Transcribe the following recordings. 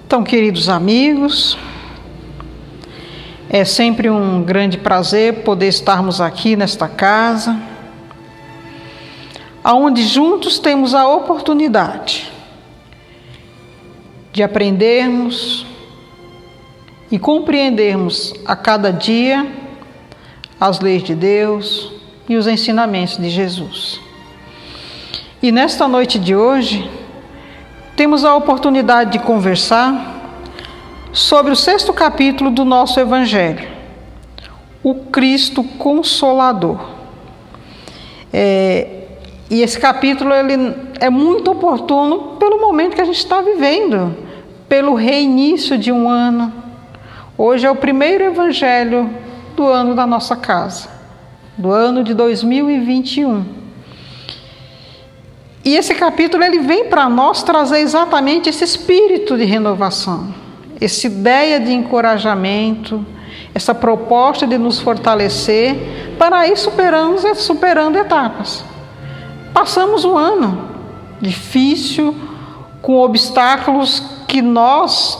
Então, queridos amigos, é sempre um grande prazer poder estarmos aqui nesta casa, onde juntos temos a oportunidade de aprendermos e compreendermos a cada dia as leis de Deus e os ensinamentos de Jesus. E nesta noite de hoje, temos a oportunidade de conversar sobre o 6º capítulo do nosso Evangelho, o Cristo Consolador. E esse capítulo ele é muito oportuno pelo momento que a gente está vivendo, pelo reinício de um ano. Hoje é o primeiro Evangelho do ano da nossa casa, do ano de 2021. E esse capítulo ele vem para nós trazer exatamente esse espírito de renovação, essa ideia de encorajamento, essa proposta de nos fortalecer para ir superando etapas. Passamos um ano difícil, com obstáculos que nós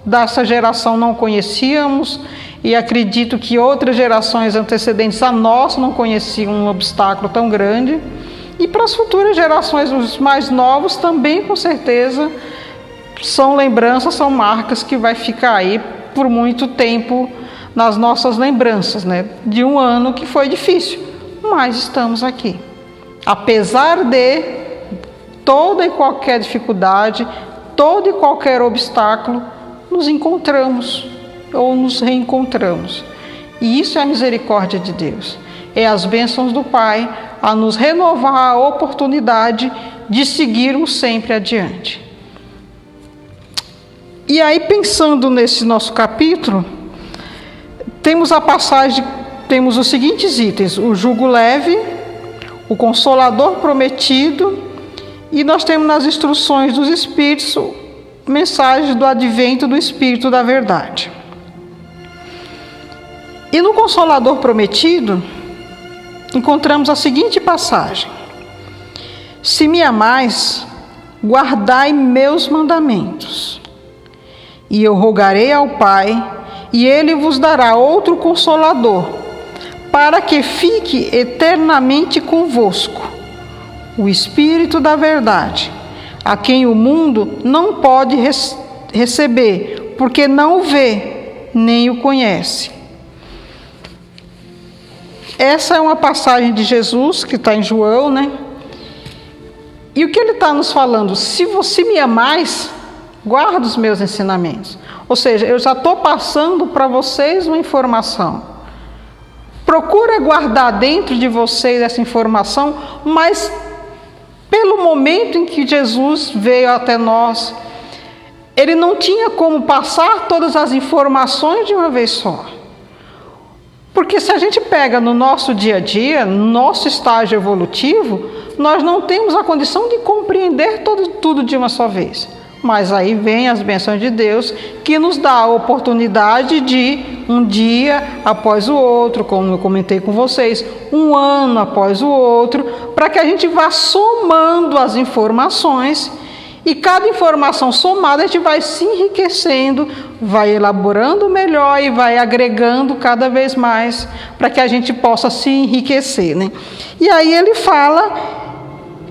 dessa geração não conhecíamos e acredito que outras gerações antecedentes a nós não conheciam um obstáculo tão grande. E para as futuras gerações, os mais novos também, com certeza, são lembranças, são marcas que vai ficar aí por muito tempo nas nossas lembranças, né? De um ano que foi difícil, mas estamos aqui. Apesar de toda e qualquer dificuldade, todo e qualquer obstáculo, nos encontramos ou nos reencontramos. E isso é a misericórdia de Deus. É as bênçãos do Pai a nos renovar a oportunidade de seguirmos sempre adiante. E aí, pensando nesse nosso capítulo, temos a passagem, temos os seguintes itens: o jugo leve, o consolador prometido, e nós temos nas instruções dos Espíritos mensagens do advento do Espírito da Verdade. E no Consolador Prometido, encontramos a seguinte passagem: se me amais, guardai meus mandamentos, e eu rogarei ao Pai, e ele vos dará outro Consolador, para que fique eternamente convosco, o Espírito da Verdade, a quem o mundo não pode receber, porque não o vê, nem o conhece. Essa é uma passagem de Jesus, que está em João, né? E o que ele está nos falando? Se você me amais, guarda os meus ensinamentos. Ou seja, eu já estou passando para vocês uma informação. Procura guardar dentro de vocês essa informação, mas pelo momento em que Jesus veio até nós, ele não tinha como passar todas as informações de uma vez só. Porque se a gente pega no nosso dia a dia, no nosso estágio evolutivo, nós não temos a condição de compreender tudo de uma só vez. Mas aí vem as bênçãos de Deus, que nos dá a oportunidade de, um dia após o outro, como eu comentei com vocês, um ano após o outro, para que a gente vá somando as informações, e cada informação somada a gente vai se enriquecendo, vai elaborando melhor e vai agregando cada vez mais para que a gente possa se enriquecer, né? E aí ele fala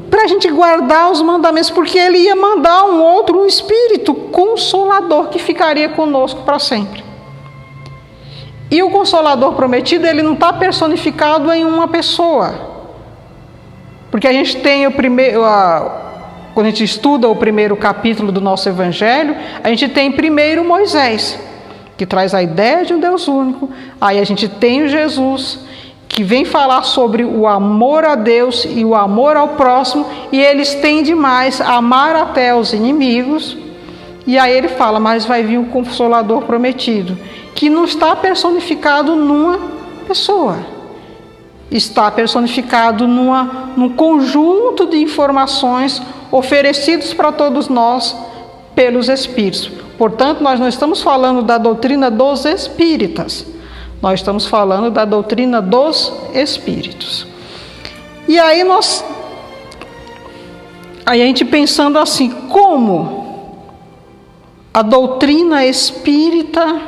para a gente guardar os mandamentos, porque ele ia mandar um Espírito Consolador que ficaria conosco para sempre. E o Consolador prometido, ele não está personificado em uma pessoa, porque a gente tem quando a gente estuda o primeiro capítulo do nosso Evangelho, a gente tem primeiro Moisés, que traz a ideia de um Deus único. Aí a gente tem o Jesus, que vem falar sobre o amor a Deus e o amor ao próximo, e ele estende mais, amar até os inimigos. E aí ele fala, mas vai vir o Consolador prometido, que não está personificado numa pessoa, está personificado num conjunto de informações oferecidos para todos nós pelos Espíritos. Portanto, nós não estamos falando da doutrina dos espíritas, nós estamos falando da doutrina dos Espíritos. E aí a gente pensando assim, como a doutrina espírita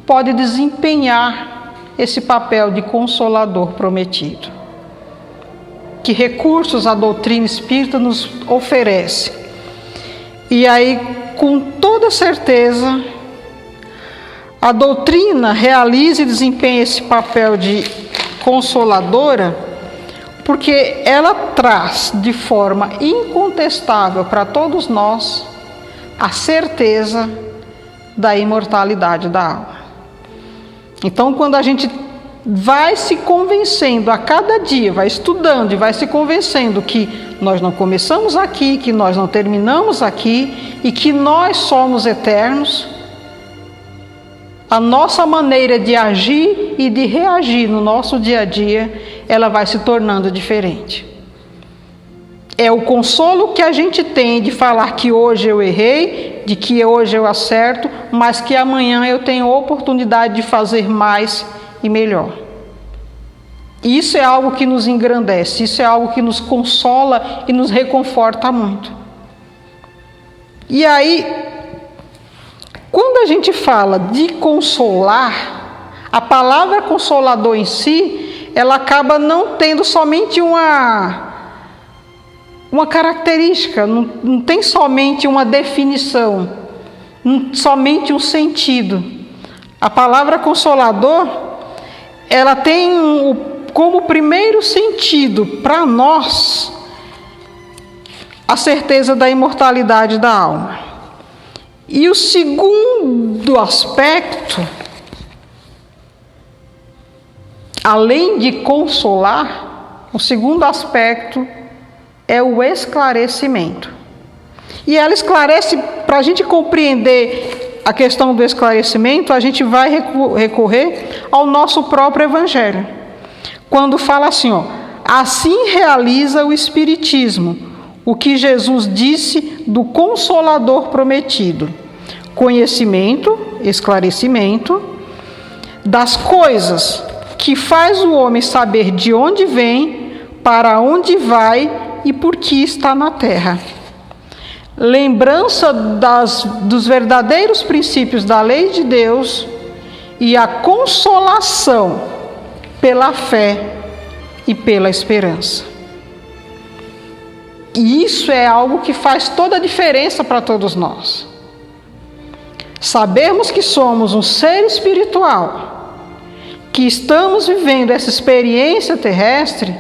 pode desempenhar esse papel de consolador prometido. Que recursos a doutrina espírita nos oferece? E aí, com toda certeza, a doutrina realiza e desempenha esse papel de consoladora, porque ela traz de forma incontestável para todos nós a certeza da imortalidade da alma. Então, quando a gente vai se convencendo a cada dia, vai estudando e vai se convencendo que nós não começamos aqui, que nós não terminamos aqui e que nós somos eternos, a nossa maneira de agir e de reagir no nosso dia a dia, ela vai se tornando diferente. É o consolo que a gente tem de falar que hoje eu errei, de que hoje eu acerto, mas que amanhã eu tenho oportunidade de fazer mais e melhor. Isso é algo que nos engrandece, isso é algo que nos consola e nos reconforta muito. E aí, quando a gente fala de consolar, a palavra consolador em si, ela acaba não tendo somente uma característica, não tem somente uma definição, somente um sentido. A palavra consolador, ela tem como primeiro sentido para nós a certeza da imortalidade da alma. E o segundo aspecto, além de consolar, o segundo aspecto é o esclarecimento. E ela esclarece, para a gente compreender a questão do esclarecimento, a gente vai recorrer ao nosso próprio Evangelho. Quando fala assim, assim realiza o Espiritismo, o que Jesus disse do Consolador prometido: conhecimento, esclarecimento das coisas que faz o homem saber de onde vem, para onde vai e por que está na terra. Lembrança dos verdadeiros princípios da lei de Deus e a consolação pela fé e pela esperança. E isso é algo que faz toda a diferença para todos nós. Sabermos que somos um ser espiritual, que estamos vivendo essa experiência terrestre,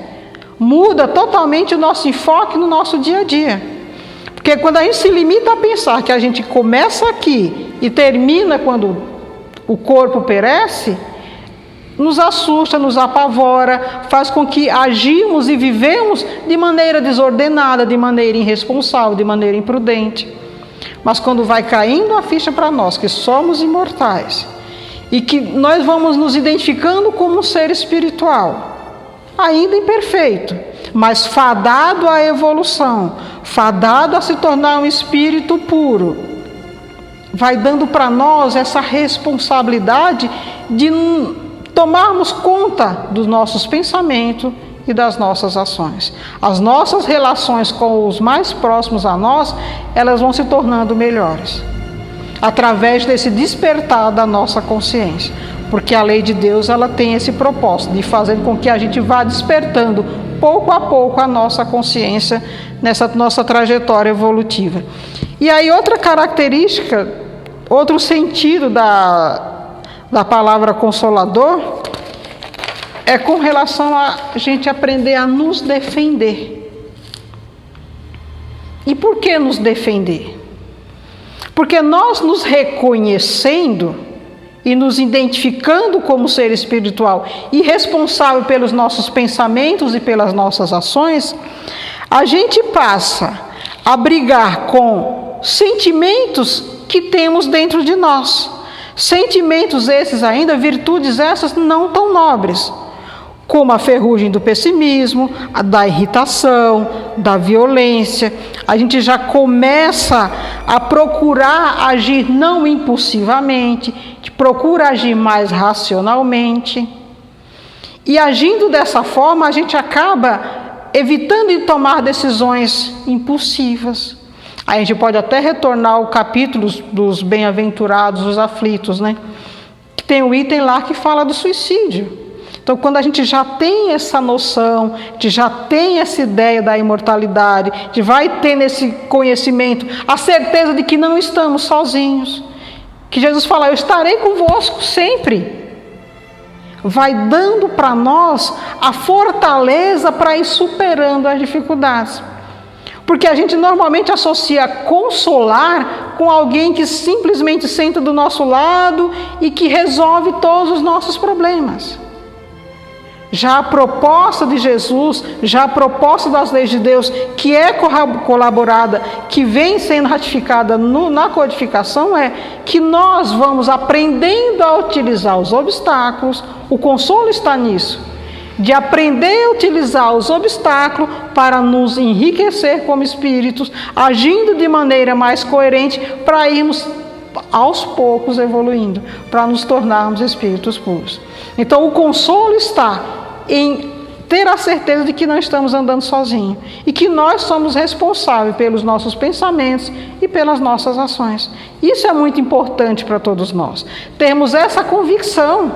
muda totalmente o nosso enfoque no nosso dia a dia. Porque quando a gente se limita a pensar que a gente começa aqui e termina quando o corpo perece, nos assusta, nos apavora, faz com que agimos e vivemos de maneira desordenada, de maneira irresponsável, de maneira imprudente. Mas quando vai caindo a ficha para nós, que somos imortais, e que nós vamos nos identificando como um ser espiritual, ainda imperfeito, mas fadado à evolução, fadado a se tornar um espírito puro, vai dando para nós essa responsabilidade de tomarmos conta dos nossos pensamentos e das nossas ações. As nossas relações com os mais próximos a nós, elas vão se tornando melhores, através desse despertar da nossa consciência. Porque a lei de Deus, ela tem esse propósito de fazer com que a gente vá despertando pouco a pouco a nossa consciência nessa nossa trajetória evolutiva. E aí outra característica, outro sentido da palavra consolador é com relação a gente aprender a nos defender. E por que nos defender? Porque nós nos reconhecendo e nos identificando como ser espiritual e responsável pelos nossos pensamentos e pelas nossas ações, a gente passa a brigar com sentimentos que temos dentro de nós. Sentimentos esses ainda, virtudes essas não tão nobres, como a ferrugem do pessimismo, a da irritação, da violência. A gente já começa a procurar agir não impulsivamente, procura agir mais racionalmente. E agindo dessa forma, a gente acaba evitando de tomar decisões impulsivas. A gente pode até retornar ao capítulo dos bem-aventurados, os aflitos, né? Que tem um item lá que fala do suicídio. Então, quando a gente já tem essa noção, de já tem essa ideia da imortalidade, de vai ter nesse conhecimento a certeza de que não estamos sozinhos, que Jesus fala, eu estarei convosco sempre, vai dando para nós a fortaleza para ir superando as dificuldades. Porque a gente normalmente associa consolar com alguém que simplesmente senta do nosso lado e que resolve todos os nossos problemas. Já a proposta de Jesus, já a proposta das leis de Deus, que é colaborada, que vem sendo ratificada na codificação, é que nós vamos aprendendo a utilizar os obstáculos, o consolo está nisso, de aprender a utilizar os obstáculos para nos enriquecer como espíritos, agindo de maneira mais coerente para irmos aos poucos evoluindo, para nos tornarmos espíritos puros. Então o consolo está em ter a certeza de que não estamos andando sozinhos e que nós somos responsáveis pelos nossos pensamentos e pelas nossas ações. Isso é muito importante para todos nós. Temos essa convicção.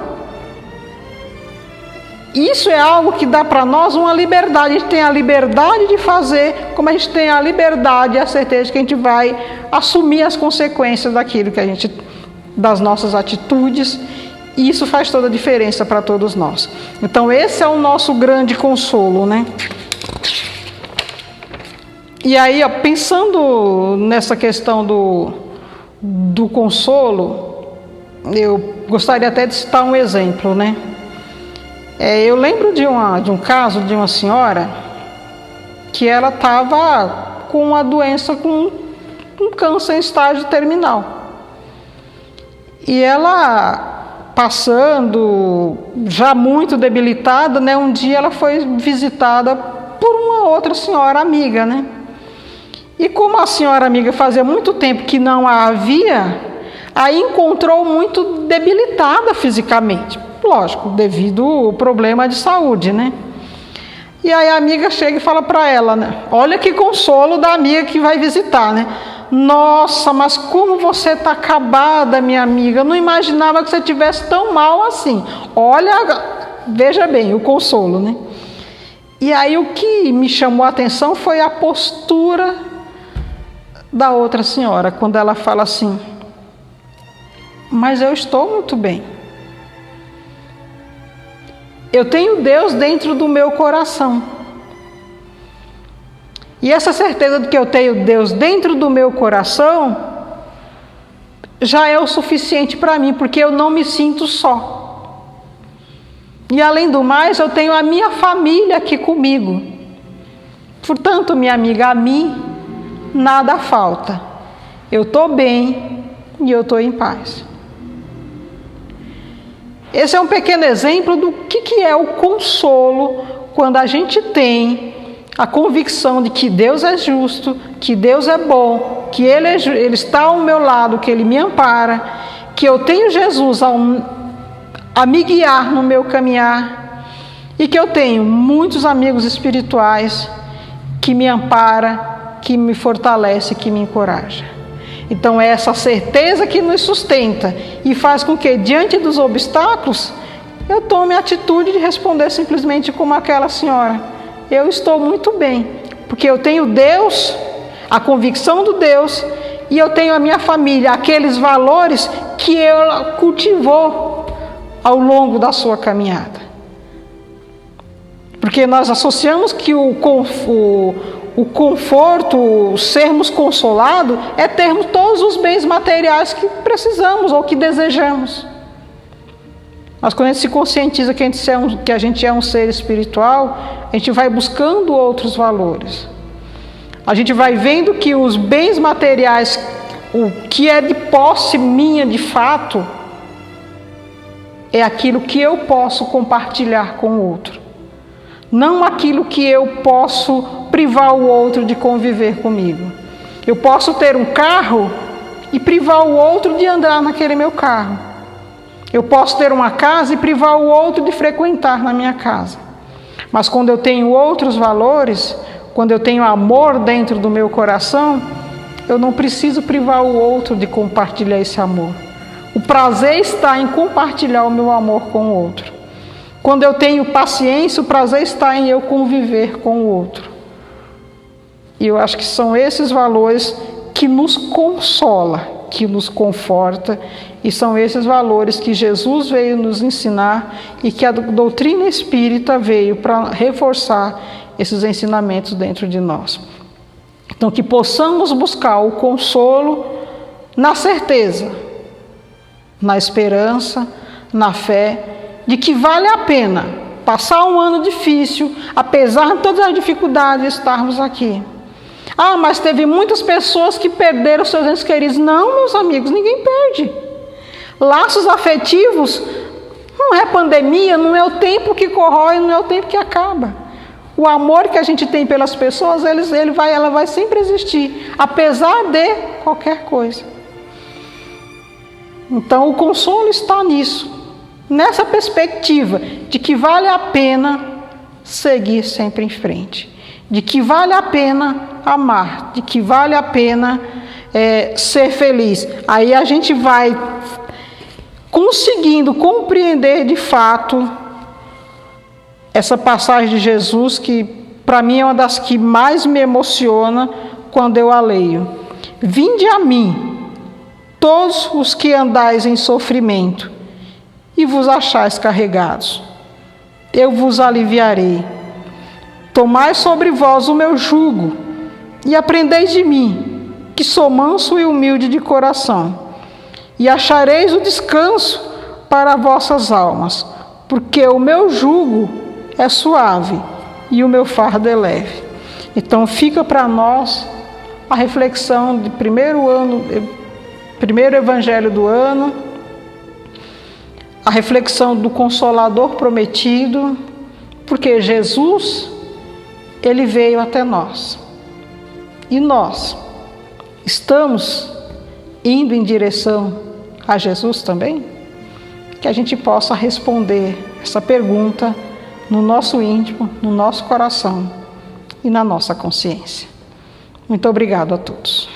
Isso é algo que dá para nós uma liberdade. A gente tem a liberdade de fazer, como a gente tem a liberdade e a certeza de que a gente vai assumir as consequências daquilo que a gente, das nossas atitudes. E isso faz toda a diferença para todos nós. Então esse é o nosso grande consolo, né? E aí, ó, pensando nessa questão do consolo, eu gostaria até de citar um exemplo, né? Eu lembro de um caso de uma senhora que ela estava com uma doença, com um câncer em estágio terminal. E ela, passando, já muito debilitada, né? Um dia ela foi visitada por uma outra senhora amiga, né? E como a senhora amiga fazia muito tempo que não a havia, aí encontrou muito debilitada fisicamente. Lógico, devido ao problema de saúde, né? E aí a amiga chega e fala para ela, né? Olha que consolo da amiga que vai visitar, né? Nossa, mas como você está acabada, minha amiga. Eu não imaginava que você estivesse tão mal assim. Olha, veja bem, o consolo, né? E aí o que me chamou a atenção foi a postura da outra senhora, quando ela fala assim, mas eu estou muito bem. Eu tenho Deus dentro do meu coração. E essa certeza de que eu tenho Deus dentro do meu coração já é o suficiente para mim, porque eu não me sinto só. E além do mais, eu tenho a minha família aqui comigo. Portanto, minha amiga, a mim nada falta. Eu estou bem e eu estou em paz. Esse é um pequeno exemplo do que é o consolo quando a gente tem a convicção de que Deus é justo, que Deus é bom, que Ele está ao meu lado, que Ele me ampara, que eu tenho Jesus a me guiar no meu caminhar e que eu tenho muitos amigos espirituais que me amparam, que me fortalecem, que me encorajam. Então é essa certeza que nos sustenta e faz com que, diante dos obstáculos, eu tome a atitude de responder simplesmente como aquela senhora. Eu estou muito bem, porque eu tenho Deus, a convicção do Deus, e eu tenho a minha família, aqueles valores que ela cultivou ao longo da sua caminhada. Porque nós associamos que o conforto, sermos consolados, é termos todos os bens materiais que precisamos ou que desejamos. Mas quando a gente se conscientiza que a gente é um ser espiritual, a gente vai buscando outros valores. A gente vai vendo que os bens materiais, o que é de posse minha de fato, é aquilo que eu posso compartilhar com o outro. Não aquilo que eu posso privar o outro de conviver comigo. Eu posso ter um carro e privar o outro de andar naquele meu carro. Eu posso ter uma casa e privar o outro de frequentar na minha casa. Mas quando eu tenho outros valores, quando eu tenho amor dentro do meu coração, eu não preciso privar o outro de compartilhar esse amor. O prazer está em compartilhar o meu amor com o outro. Quando eu tenho paciência, o prazer está em eu conviver com o outro. E eu acho que são esses valores que nos consola, que nos conforta, e são esses valores que Jesus veio nos ensinar e que a doutrina espírita veio para reforçar esses ensinamentos dentro de nós. Então, que possamos buscar o consolo na certeza, na esperança, na fé, de que vale a pena passar um ano difícil, apesar de todas as dificuldades, estarmos aqui. Ah, mas teve muitas pessoas que perderam seus entes queridos. Não, meus amigos, ninguém perde. Laços afetivos não é pandemia, não é o tempo que corrói, não é o tempo que acaba. O amor que a gente tem pelas pessoas, ela vai sempre existir, apesar de qualquer coisa. Então, o consolo está nisso, nessa perspectiva de que vale a pena seguir sempre em frente, de que vale a pena amar, de que vale a pena ser feliz. Aí a gente vai conseguindo compreender de fato essa passagem de Jesus, que para mim é uma das que mais me emociona quando eu a leio. Vinde a mim, todos os que andais em sofrimento, e vos achais carregados, eu vos aliviarei. Tomai sobre vós o meu jugo, e aprendeis de mim, que sou manso e humilde de coração, e achareis o descanso para vossas almas, porque o meu jugo é suave e o meu fardo é leve. Então fica para nós a reflexão de primeiro evangelho do ano, a reflexão do Consolador prometido, porque Jesus, ele veio até nós. E nós estamos indo em direção a Jesus também? Que a gente possa responder essa pergunta no nosso íntimo, no nosso coração e na nossa consciência. Muito obrigado a todos.